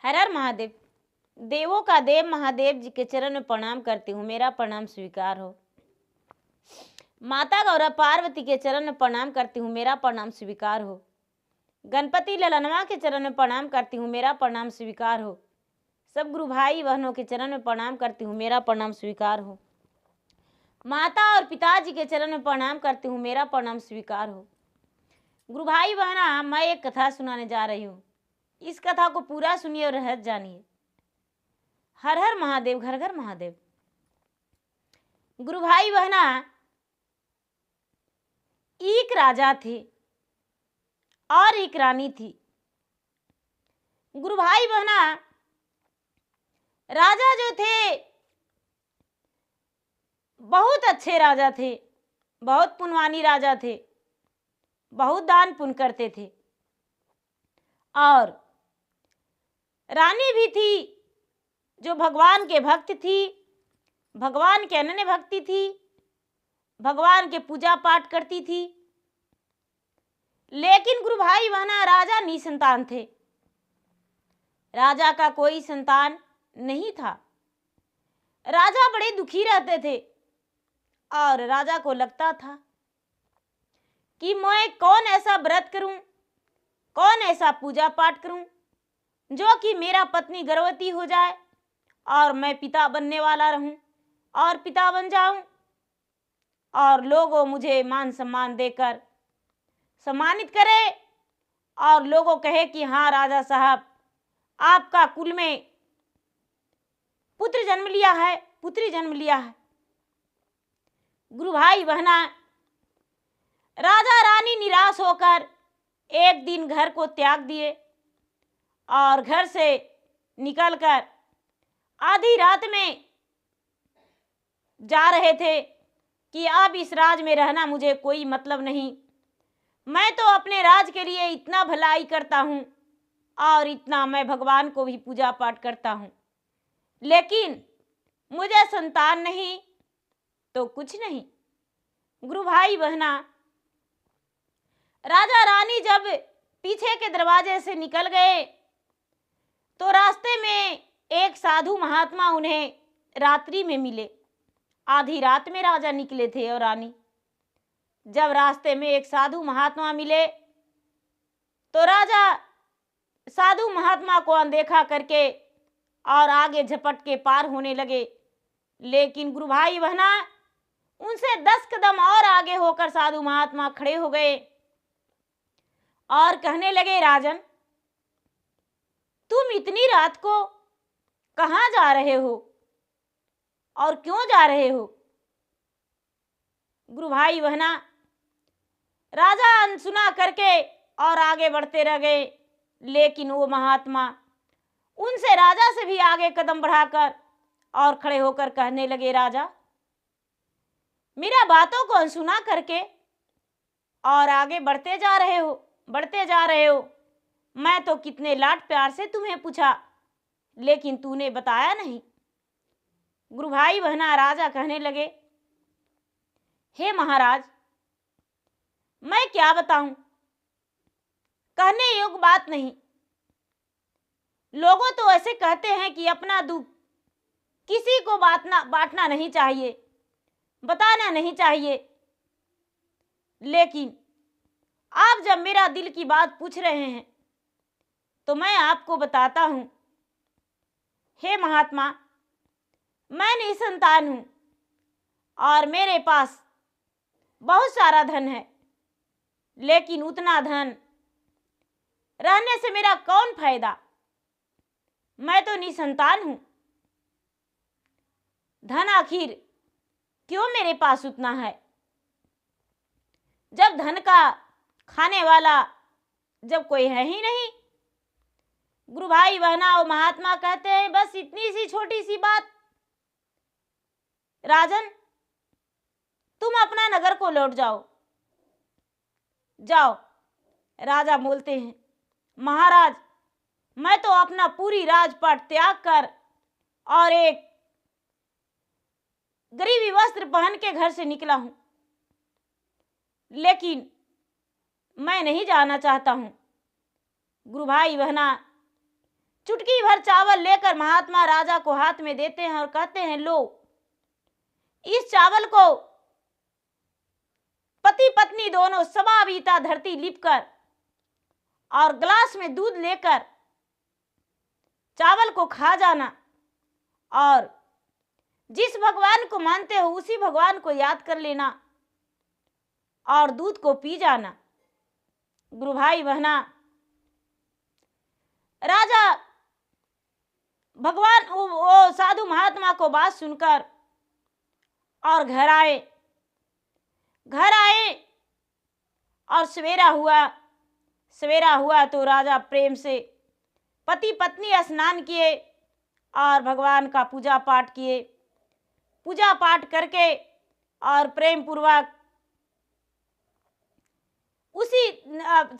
हर हर महादेव। देवों का देव महादेव जी के चरण में प्रणाम करती हूँ, मेरा प्रणाम स्वीकार हो। माता गौरा पार्वती के चरण में प्रणाम करती हूँ, मेरा प्रणाम स्वीकार हो। गणपति ललनवा के चरण में प्रणाम करती हूँ, मेरा प्रणाम स्वीकार हो। सब गुरु भाई बहनों के चरण में प्रणाम करती हूँ, मेरा प्रणाम स्वीकार हो। माता और पिताजी के चरण में प्रणाम करती हूँ, मेरा प्रणाम स्वीकार हो। गुरु भाई बहना, मैं एक कथा सुनाने जा रही हूँ। इस कथा को पूरा सुनिए और रहस्य जानिए। हर हर महादेव, घर घर महादेव। गुरु भाई बहना, एक राजा थे और एक रानी थी। गुरु भाई बहना, राजा जो थे बहुत अच्छे राजा थे, बहुत पुण्यवानी राजा थे, बहुत दान पुण्य करते थे। और रानी भी थी जो भगवान के भक्त थी, भगवान के अनन्य भक्ति थी, भगवान के पूजा पाठ करती थी। लेकिन गुरु भाई बहना, राजा निसंतान थे। राजा का कोई संतान नहीं था। राजा बड़े दुखी रहते थे और राजा को लगता था कि मैं कौन ऐसा व्रत करूं, कौन ऐसा पूजा पाठ करूं जो कि मेरा पत्नी गर्भवती हो जाए और मैं पिता बनने वाला रहूं और पिता बन जाऊं और लोगों मुझे मान सम्मान देकर सम्मानित करे और लोगों कहे कि हाँ राजा साहब, आपका कुल में पुत्र जन्म लिया है, पुत्री जन्म लिया है। गुरु भाई बहना, राजा रानी निराश होकर एक दिन घर को त्याग दिए और घर से निकलकर आधी रात में जा रहे थे कि अब इस राज में रहना मुझे कोई मतलब नहीं। मैं तो अपने राज के लिए इतना भलाई करता हूँ और इतना मैं भगवान को भी पूजा पाठ करता हूँ, लेकिन मुझे संतान नहीं तो कुछ नहीं। गुरु भाई बहना, राजा रानी जब पीछे के दरवाजे से निकल गए तो रास्ते में एक साधु महात्मा उन्हें रात्रि में मिले। आधी रात में राजा निकले थे और रानी जब रास्ते में एक साधु महात्मा मिले तो राजा साधु महात्मा को अनदेखा करके और आगे झपट के पार होने लगे। लेकिन गुरु भाई बहना, उनसे 10 कदम और आगे होकर साधु महात्मा खड़े हो गए और कहने लगे, राजन, तुम इतनी रात को कहाँ जा रहे हो और क्यों जा रहे हो? गुरु भाई बहना, राजा अनसुना करके और आगे बढ़ते रह गए। लेकिन वो महात्मा उनसे राजा से भी आगे कदम बढ़ाकर और खड़े होकर कहने लगे, राजा, मेरा बातों को अनसुना करके और आगे बढ़ते जा रहे हो, बढ़ते जा रहे हो। मैं तो कितने लाड प्यार से तुम्हें पूछा, लेकिन तूने बताया नहीं। गुरु भाई बहना, राजा कहने लगे, हे महाराज, मैं क्या बताऊं, कहने योग्य बात नहीं। लोगों तो ऐसे कहते हैं कि अपना दुख किसी को बांटना नहीं चाहिए, बताना नहीं चाहिए। लेकिन आप जब मेरा दिल की बात पूछ रहे हैं तो मैं आपको बताता हूं। हे महात्मा, मैं निसंतान हूं और मेरे पास बहुत सारा धन है, लेकिन उतना धन रहने से मेरा कौन फायदा? मैं तो निसंतान हूं। धन आखिर क्यों मेरे पास उतना है, जब धन का खाने वाला जब कोई है ही नहीं। गुरु भाई बहना, वो महात्मा कहते हैं, बस इतनी सी छोटी सी बात, राजन, तुम अपना नगर को लौट जाओ, जाओ। राजा बोलते हैं, महाराज, मैं तो अपना पूरी राजपाट त्याग कर और एक गरीबी वस्त्र पहन के घर से निकला हूं, लेकिन मैं नहीं जाना चाहता हूं। गुरु भाई बहना, चुटकी भर चावल लेकर महात्मा राजा को हाथ में देते हैं और कहते हैं, लो इस चावल को पति पत्नी दोनों समावीता धरती लिपकर और ग्लास में दूध लेकर चावल को खा जाना और जिस भगवान को मानते हो उसी भगवान को याद कर लेना और दूध को पी जाना। गुरु भाई बहना, राजा भगवान वो साधु महात्मा को बात सुनकर और घर आए और सवेरा हुआ तो राजा प्रेम से पति पत्नी स्नान किए और भगवान का पूजा पाठ किए। पूजा पाठ करके और प्रेम पूर्वक उसी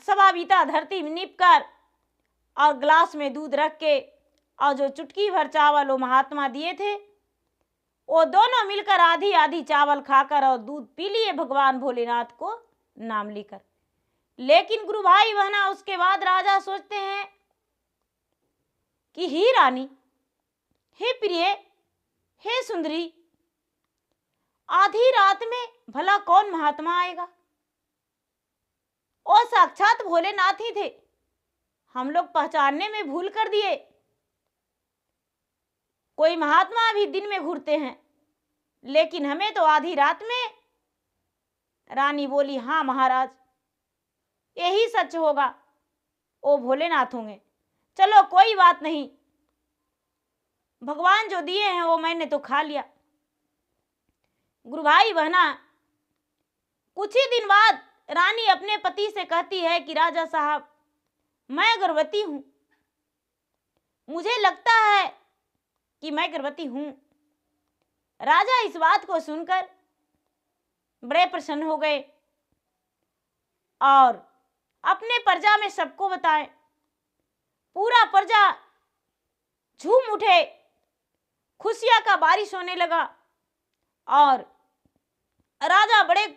समावीता धरती में नीपकर और ग्लास में दूध रख के और जो चुटकी भर चावल वो महात्मा दिए थे वो दोनों मिलकर आधी आधी चावल खाकर और दूध पी लिए भगवान भोलेनाथ को नाम लेकर। लेकिन गुरु भाई बहना, उसके बाद राजा सोचते हैं कि ही रानी, हे प्रिय, हे सुंदरी, आधी रात में भला कौन महात्मा आएगा? वो साक्षात भोलेनाथ ही थे, हम लोग पहचानने में भूल कर दिए। कोई महात्मा भी दिन में घूरते हैं लेकिन हमें तो आधी रात में। रानी बोली, हाँ महाराज, यही सच होगा, वो भोलेनाथ होंगे। चलो कोई बात नहीं, भगवान जो दिए हैं वो मैंने तो खा लिया। गुरु भाई बहना, कुछ ही दिन बाद रानी अपने पति से कहती है कि राजा साहब, मैं गर्भवती हूं, मुझे लगता है कि मैं गर्भवती हूं। राजा इस बात को सुनकर बड़े प्रसन्न हो गए और अपने प्रजा में सबको बताए। पूरा प्रजा झूम उठे, खुशियां का बारिश होने लगा और राजा बड़े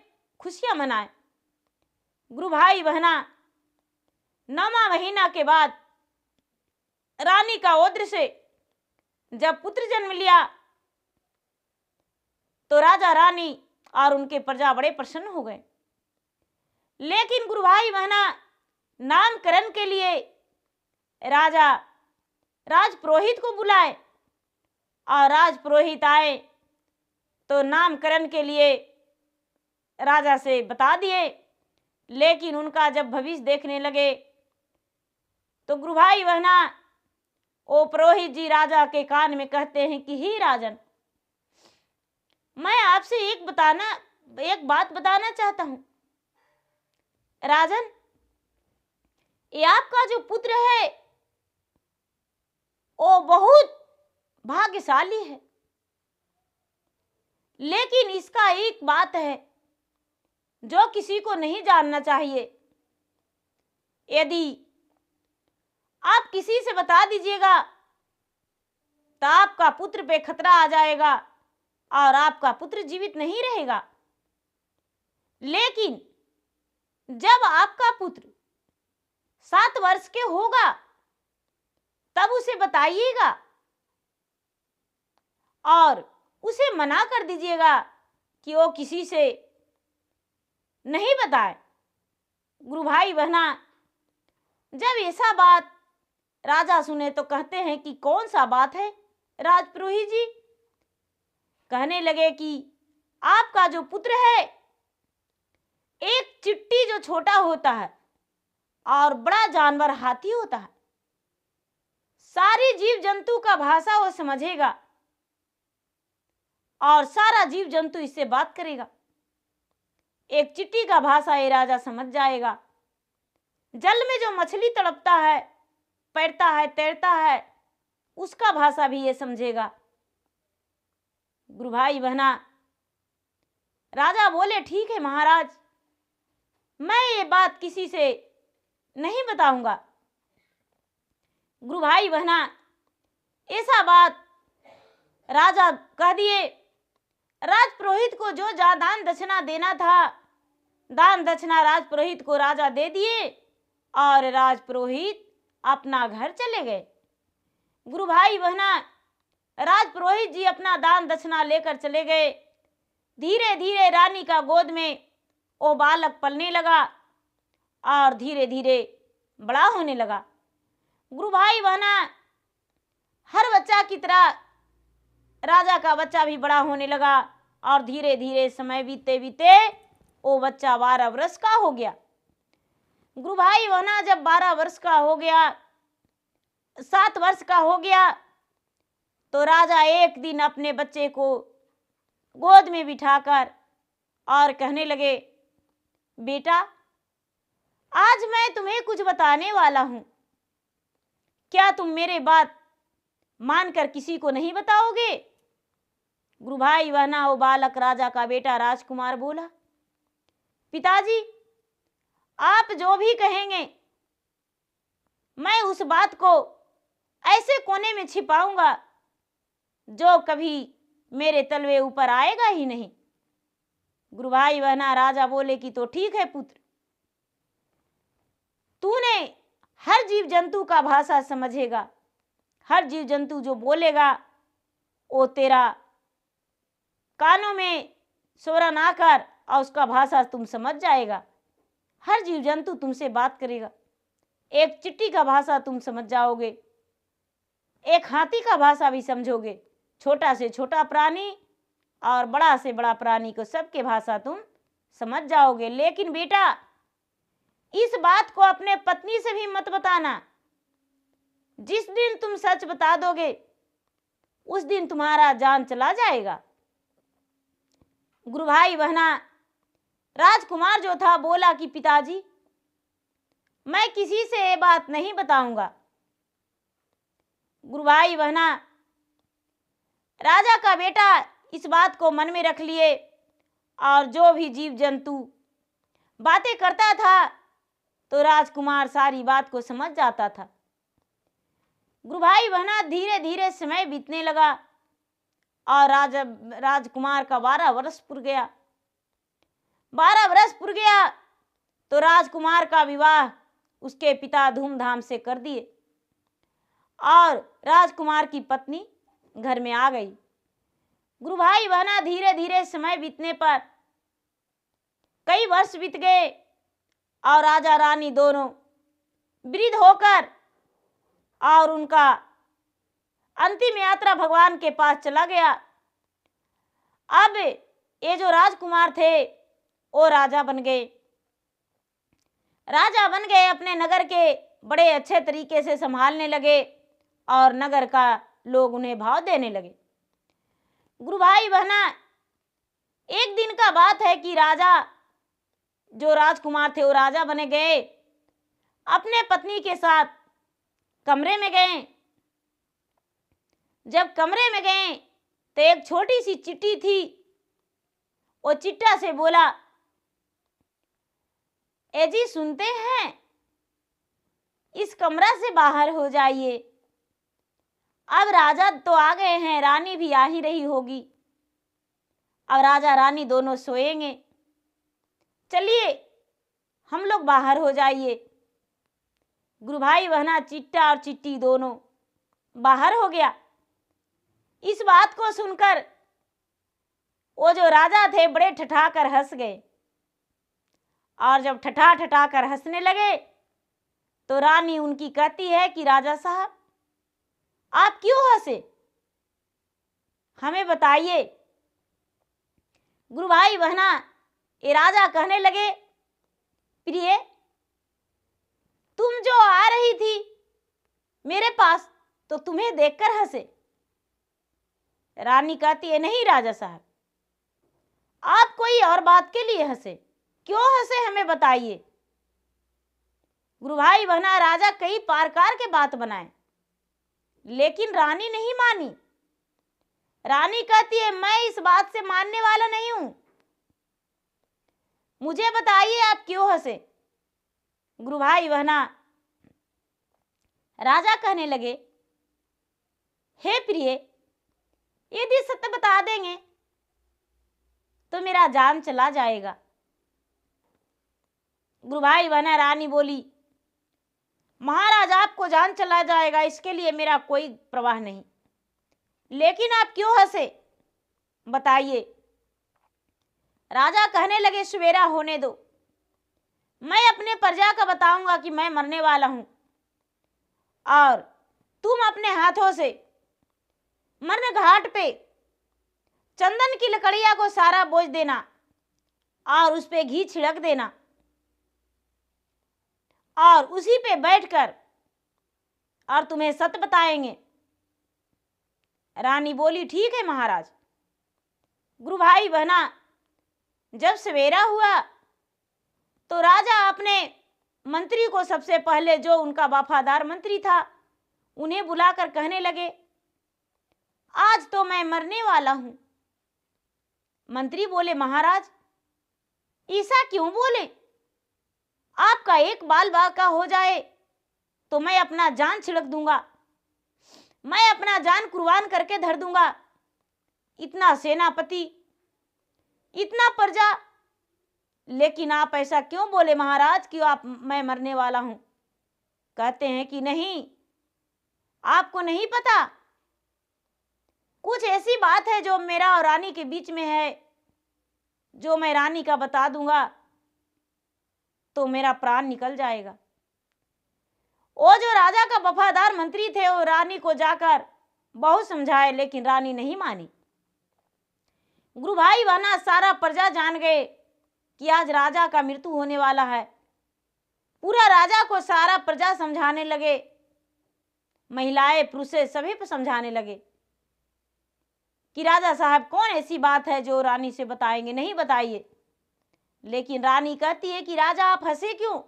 खुशियां मनाए। गुरु भाई बहना, 9वां महीना के बाद रानी का औद्र से जब पुत्र जन्म लिया तो राजा रानी और उनके प्रजा बड़े प्रसन्न हो गए। लेकिन गुरु भाई बहना, नामकरण के लिए राजा राजपुरोहित को बुलाए और राजपुरोहित आए तो नामकरण के लिए राजा से बता दिए। लेकिन उनका जब भविष्य देखने लगे तो गुरु भाई बहना, ओ पुरोहित जी राजा के कान में कहते हैं कि ही राजन, मैं आपसे एक बात बताना चाहता हूं। राजन, ये आपका जो पुत्र है वो बहुत भाग्यशाली है, लेकिन इसका एक बात है जो किसी को नहीं जानना चाहिए। यदि आप किसी से बता दीजिएगा तो आपका पुत्र पे खतरा आ जाएगा और आपका पुत्र जीवित नहीं रहेगा। लेकिन जब आपका पुत्र 7 वर्ष के होगा तब उसे बताइएगा और उसे मना कर दीजिएगा कि वो किसी से नहीं बताए। गुरु भाई बहना, जब ऐसा बात राजा सुने तो कहते हैं कि कौन सा बात है राजपुरोहित जी? कहने लगे कि आपका जो पुत्र है, एक चिट्टी जो छोटा होता है और बड़ा जानवर हाथी होता है, सारी जीव जंतु का भाषा वो समझेगा और सारा जीव जंतु इससे बात करेगा। एक चिट्टी का भाषा ये राजा समझ जाएगा। जल में जो मछली तड़पता है, पैरता है, तैरता है, उसका भाषा भी ये समझेगा। गुरु भाई बहना, राजा बोले, ठीक है महाराज, मैं ये बात किसी से नहीं बताऊंगा। गुरु भाई बहना, ऐसा बात राजा कह दिए। राजपुरोहित को जो दान दक्षिणा देना था, दान दक्षिणा राजपुरोहित को राजा दे दिए और राजपुरोहित अपना घर चले गए। गुरु भाई बहना राजपुरोहित जी अपना दान दक्षिणा लेकर चले गए। धीरे धीरे रानी का गोद में वो बालक पलने लगा और धीरे धीरे बड़ा होने लगा। गुरु भाई बहना हर बच्चा की तरह राजा का बच्चा भी बड़ा होने लगा और धीरे धीरे समय बीते बीते वो बच्चा 12 वर्ष का हो गया। गुरु भाई बहना जब 12 वर्ष का हो गया, 7 वर्ष का हो गया, तो राजा एक दिन अपने बच्चे को गोद में बिठाकर और कहने लगे, बेटा आज मैं तुम्हें कुछ बताने वाला हूं, क्या तुम मेरे बात मानकर किसी को नहीं बताओगे? गुरु भाई बहना वो बालक राजा का बेटा राजकुमार बोला, पिताजी आप जो भी कहेंगे मैं उस बात को ऐसे कोने में छिपाऊंगा जो कभी मेरे तलवे ऊपर आएगा ही नहीं। गुरु भाई बहना राजा बोले कि तो ठीक है पुत्र, तूने हर जीव जंतु का भाषा समझेगा, हर जीव जंतु जो बोलेगा वो तेरा कानों में स्वरण आकर और उसका भाषा तुम समझ जाएगा। हर जीव जंतु तुमसे बात करेगा। एक चिट्टी का भाषा तुम समझ जाओगे, एक हाथी का भाषा भी समझोगे, छोटा से छोटा प्राणी और बड़ा से बड़ा प्राणी को सबके भाषा तुम समझ जाओगे। लेकिन बेटा इस बात को अपने पत्नी से भी मत बताना। जिस दिन तुम सच बता दोगे उस दिन तुम्हारा जान चला जाएगा। गुरु भाई बहना राजकुमार जो था बोला कि पिताजी मैं किसी से ये बात नहीं बताऊंगा। गुरु भाई बहना राजा का बेटा इस बात को मन में रख लिए और जो भी जीव जंतु बातें करता था तो राजकुमार सारी बात को समझ जाता था। गुरु भाई बहना धीरे धीरे समय बीतने लगा और राजकुमार का 12 वर्ष पुर गया। 12 वर्ष पुर गया तो राजकुमार का विवाह उसके पिता धूमधाम से कर दिए और राजकुमार की पत्नी घर में आ गई। गुरु भाई बहना धीरे धीरे समय बीतने पर कई वर्ष बीत गए और राजा रानी दोनों वृद्ध होकर और उनका अंतिम यात्रा भगवान के पास चला गया। अब ये जो राजकुमार थे वो राजा बन गए। राजा बन गए, अपने नगर के बड़े अच्छे तरीके से संभालने लगे और नगर का लोग उन्हें भाव देने लगे। गुरु भाई बहना एक दिन का बात है कि राजा जो राजकुमार थे वो राजा बने गए, अपने पत्नी के साथ कमरे में गए। जब कमरे में गए तो एक छोटी सी चिट्ठी थी। वो चिट्टा से बोला, ए जी सुनते हैं, इस कमरा से बाहर हो जाइए। अब राजा तो आ गए हैं, रानी भी आ ही रही होगी। अब राजा रानी दोनों सोएंगे, चलिए हम लोग बाहर हो जाइए। गुरु भाई बहना चिट्टा और चिट्टी दोनों बाहर हो गया। इस बात को सुनकर वो जो राजा थे बड़े ठठाकर हंस गए और जब ठठा ठठा कर हंसने लगे तो रानी उनकी कहती है कि राजा साहब आप क्यों हंसे, हमें बताइए। गुरु भाई बहना ये राजा कहने लगे, प्रिय तुम जो आ रही थी मेरे पास तो तुम्हें देखकर हंसे। रानी कहती है, नहीं राजा साहब, आप कोई और बात के लिए हंसे, क्यों हंसे हमें बताइए। गुरु भाई बहना राजा कई प्रकार के बात बनाए लेकिन रानी नहीं मानी। रानी कहती है, मैं इस बात से मानने वाला नहीं हूं, मुझे बताइए आप क्यों हंसे। गुरु भाई बहना राजा कहने लगे, हे प्रिय यदि सत्य बता देंगे तो मेरा जान चला जाएगा। गुरु भाई बहना रानी बोली, महाराज आपको जान चला जाएगा, इसके लिए मेरा कोई परवाह नहीं, लेकिन आप क्यों हंसे, बताइए। राजा कहने लगे, सवेरा होने दो, मैं अपने प्रजा का बताऊंगा कि मैं मरने वाला हूं, और तुम अपने हाथों से मरण घाट पे चंदन की लकड़ियां को सारा बोझ देना और उस पे घी छिड़क देना, और उसी पे बैठकर और तुम्हें सत्य बताएंगे। रानी बोली, ठीक है महाराज। गुरु भाई बहना, जब सवेरा हुआ तो राजा अपने मंत्री को सबसे पहले, जो उनका वफादार मंत्री था, उन्हें बुलाकर कहने लगे, आज तो मैं मरने वाला हूं। मंत्री बोले, महाराज ऐसा क्यों बोले, आपका एक बाल बाका हो जाए तो मैं अपना जान छिड़क दूंगा, मैं अपना जान कुर्बान करके धर दूंगा। इतना सेनापति, इतना प्रजा, लेकिन आप ऐसा क्यों बोले महाराज कि मैं मरने वाला हूं। कहते हैं कि नहीं, आपको नहीं पता, कुछ ऐसी बात है जो मेरा और रानी के बीच में है, जो मैं रानी का बता दूंगा तो मेरा प्राण निकल जाएगा। वो जो राजा का वफादार मंत्री थे, वो रानी को जाकर बहुत समझाए, लेकिन रानी नहीं मानी। गुरु भाई बहना, सारा प्रजा जान गए कि आज राजा का मृत्यु होने वाला है। पूरा राजा को सारा प्रजा समझाने लगे, महिलाएं पुरुष सभी को समझाने लगे कि राजा साहब कौन ऐसी बात है जो रानी से बताएंगे, नहीं बताइए। लेकिन रानी कहती है कि राजा आप हंसे क्यों,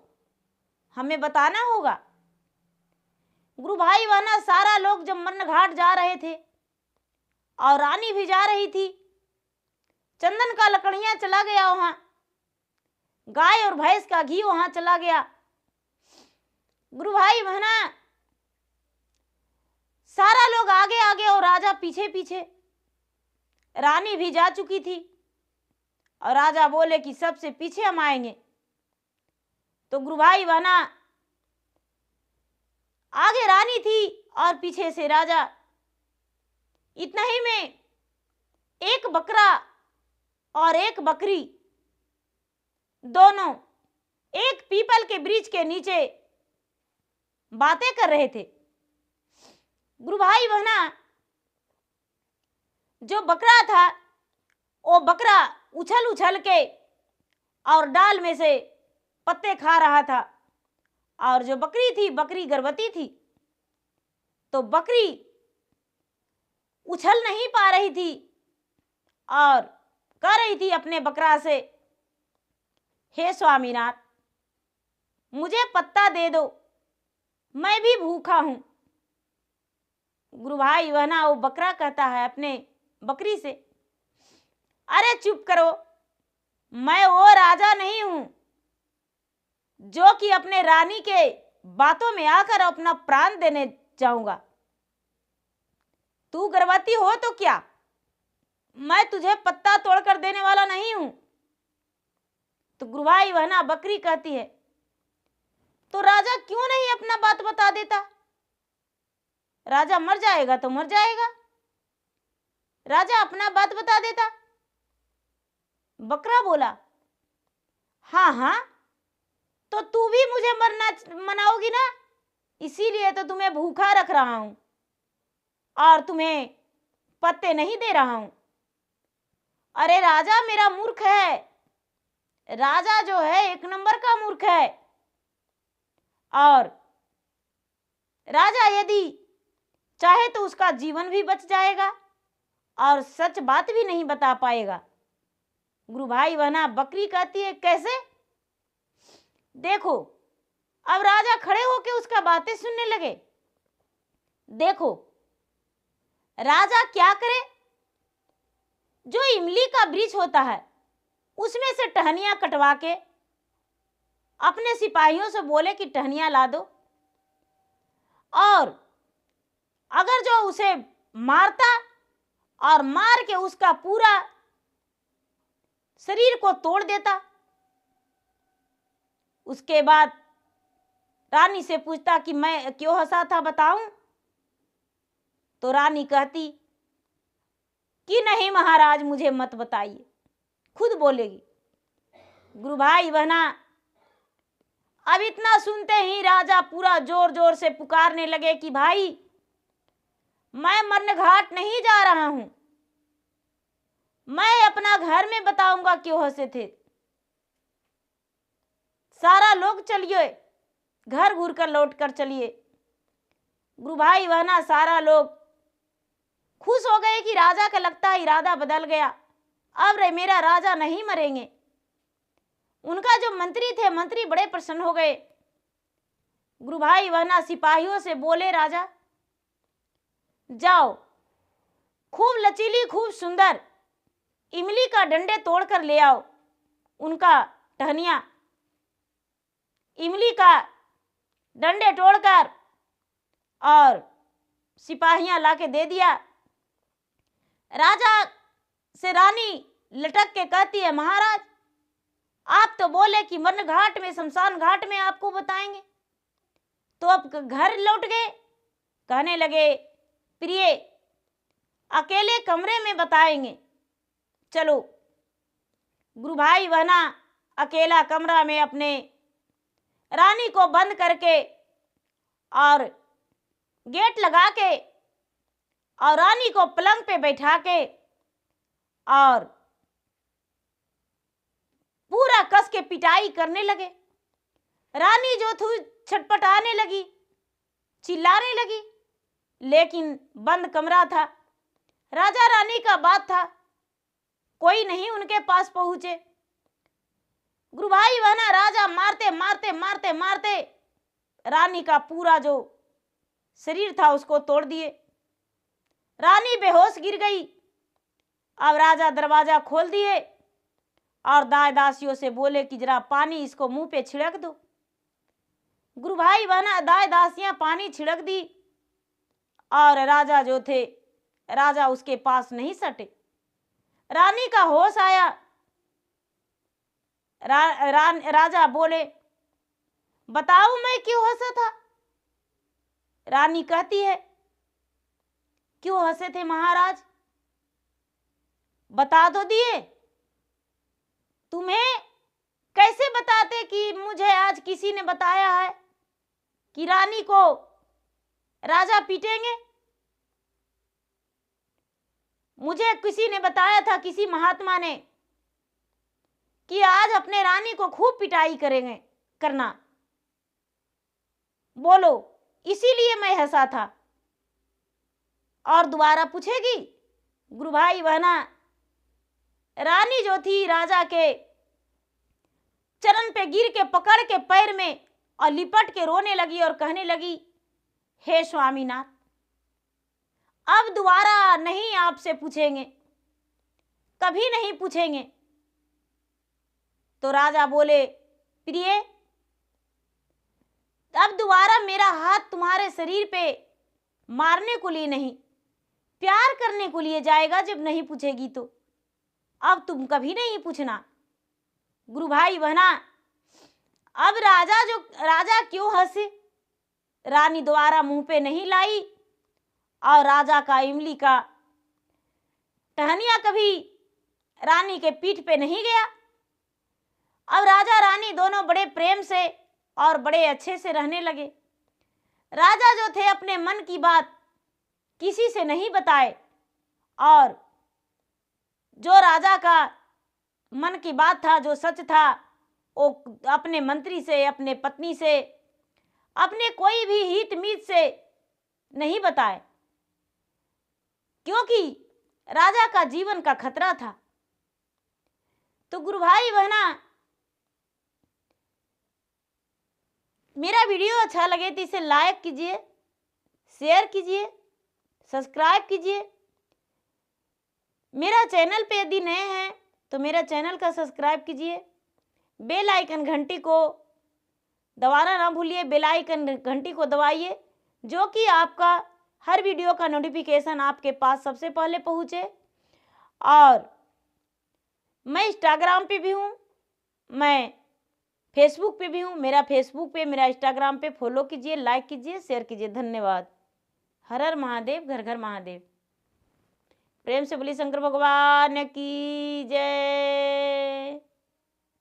हमें बताना होगा। गुरु भाई बहना, सारा लोग जब मरण घाट जा रहे थे और रानी भी जा रही थी, चंदन का लकड़ियां चला गया वहां, गाय और भैंस का घी वहां चला गया। गुरु भाई बहना, सारा लोग आगे आगे और राजा पीछे पीछे। रानी भी जा चुकी थी और राजा बोले कि सबसे पीछे हम आएंगे। तो गुरु भाई बहना, आगे रानी थी और पीछे से राजा। इतना ही में एक बकरा और एक बकरी दोनों एक पीपल के वृक्ष के नीचे बातें कर रहे थे। गुरु भाई बहना, जो बकरा था वो बकरा उछल उछल के और डाल में से पत्ते खा रहा था, और जो बकरी थी, बकरी गर्भवती थी, तो बकरी उछल नहीं पा रही थी और कह रही थी अपने बकरा से, हे स्वामीनाथ, मुझे पत्ता दे दो, मैं भी भूखा हूं। गुरु भाई बहना, वो बकरा कहता है अपने बकरी से, अरे चुप करो, मैं वो राजा नहीं हूं जो कि अपने रानी के बातों में आकर अपना प्राण देने जाऊंगा। तू गर्भवती हो तो क्या, मैं तुझे पत्ता तोड़कर देने वाला नहीं हूं। तो गुरु भाई बहना, बकरी कहती है, तो राजा क्यों नहीं अपना बात बता देता, राजा मर जाएगा तो मर जाएगा, राजा अपना बात बता देता। बकरा बोला, हाँ हाँ, तो तू भी मुझे मरना मनाओगी ना, इसीलिए तो तुम्हें भूखा रख रहा हूं और तुम्हें पत्ते नहीं दे रहा हूं। अरे राजा मेरा मूर्ख है, राजा जो है एक नंबर का मूर्ख है, और राजा यदि चाहे तो उसका जीवन भी बच जाएगा और सच बात भी नहीं बता पाएगा। गुरु भाई बहना, बकरी कहती है, कैसे? देखो, अब राजा खड़े होकर उसका बातें सुनने लगे। देखो राजा क्या करे, जो इमली का वृक्ष होता है उसमें से टहनियां कटवा के अपने सिपाहियों से बोले कि टहनियां ला दो, और अगर जो उसे मारता और मार के उसका पूरा शरीर को तोड़ देता, उसके बाद रानी से पूछता कि मैं क्यों हंसा था, बताऊं? तो रानी कहती कि नहीं महाराज, मुझे मत बताइए, खुद बोलेगी। गुरु भाई बहना, अब इतना सुनते ही राजा पूरा जोर जोर से पुकारने लगे कि भाई, मैं मरण घाट नहीं जा रहा हूं, मैं अपना घर में बताऊंगा क्यों हंसे थे। सारा लोग चलिए, घर घूर कर लौट कर चलिए। गुरु भाई बहना, सारा लोग खुश हो गए कि राजा का लगता है इरादा बदल गया, अब रे मेरा राजा नहीं मरेंगे। उनका जो मंत्री थे, मंत्री बड़े प्रसन्न हो गए। गुरु भाई बहना सिपाहियों से बोले, राजा जाओ, खूब लचीली खूब सुंदर इमली का डंडे तोड़कर ले आओ, उनका टहनिया इमली का डंडे तोड़कर, और सिपाहियां लाके दे दिया। राजा से रानी लटक के कहती है, महाराज आप तो बोले कि मरण घाट में, शमशान घाट में आपको बताएंगे, तो अब घर लौट गए। कहने लगे, प्रिय अकेले कमरे में बताएंगे, चलो। गुरु भाई बहना अकेला कमरा में अपने रानी को बंद करके और गेट लगा के और रानी को पलंग पे बैठा के और पूरा कस के पिटाई करने लगे। रानी जो थी छटपटाने लगी, चिल्लाने लगी, लेकिन बंद कमरा था, राजा रानी का बात था, कोई नहीं उनके पास पहुंचे। गुरु भाई बहना राजा मारते मारते मारते मारते रानी का पूरा जो शरीर था उसको तोड़ दिए। रानी बेहोश गिर गई। अब राजा दरवाजा खोल दिए और दास दासियों से बोले कि जरा पानी इसको मुंह पे छिड़क दो। गुरु भाई बहना दास दासियां पानी छिड़क दी और राजा जो थे, राजा उसके पास नहीं सटे। रानी का होश आया। राजा बोले, बताओ मैं क्यों हंसा था? रानी कहती है, क्यों हंसे थे महाराज, बता तो दिए, तुम्हें कैसे बताते कि मुझे आज किसी ने बताया है कि रानी को राजा पीटेंगे? मुझे किसी ने बताया था, किसी महात्मा ने, कि आज अपने रानी को खूब पिटाई करेंगे करना, बोलो, इसीलिए मैं हंसा था। और दोबारा पूछेगी। गुरु भाई बहना रानी जो थी राजा के चरण पे गिर के पकड़ के पैर में और लिपट के रोने लगी और कहने लगी, हे स्वामीनाथ, अब दोबारा नहीं आपसे पूछेंगे, कभी नहीं पूछेंगे। तो राजा बोले, प्रिय अब दोबारा मेरा हाथ तुम्हारे शरीर पे मारने को लिए नहीं, प्यार करने को लिए जाएगा। जब नहीं पूछेगी तो अब तुम कभी नहीं पूछना। गुरु भाई बहना अब राजा क्यों हंसे? रानी दोबारा मुंह पे नहीं लाई और राजा का इमली का टहनिया कभी रानी के पीठ पे नहीं गया। अब राजा रानी दोनों बड़े प्रेम से और बड़े अच्छे से रहने लगे। राजा जो थे अपने मन की बात किसी से नहीं बताए और जो राजा का मन की बात था, जो सच था, वो अपने मंत्री से, अपने पत्नी से, अपने कोई भी हित मीत से नहीं बताए, क्योंकि राजा का जीवन का खतरा था। तो गुरु भाई बहना मेरा वीडियो अच्छा लगे तो इसे लाइक कीजिए, शेयर कीजिए, सब्सक्राइब कीजिए। मेरा चैनल पे यदि नए हैं तो मेरा चैनल का सब्सक्राइब कीजिए। बेल आइकन घंटी को दबाना ना भूलिए, बेल आइकन घंटी को दबाइए, जो कि आपका हर वीडियो का नोटिफिकेशन आपके पास सबसे पहले पहुँचे। और मैं इंस्टाग्राम पे भी हूँ, मैं फेसबुक पे भी हूँ, मेरा फेसबुक पे, मेरा इंस्टाग्राम पे फॉलो कीजिए, लाइक कीजिए, शेयर कीजिए। धन्यवाद। हर हर महादेव, घर घर महादेव। प्रेम से बोली शंकर भगवान की जय।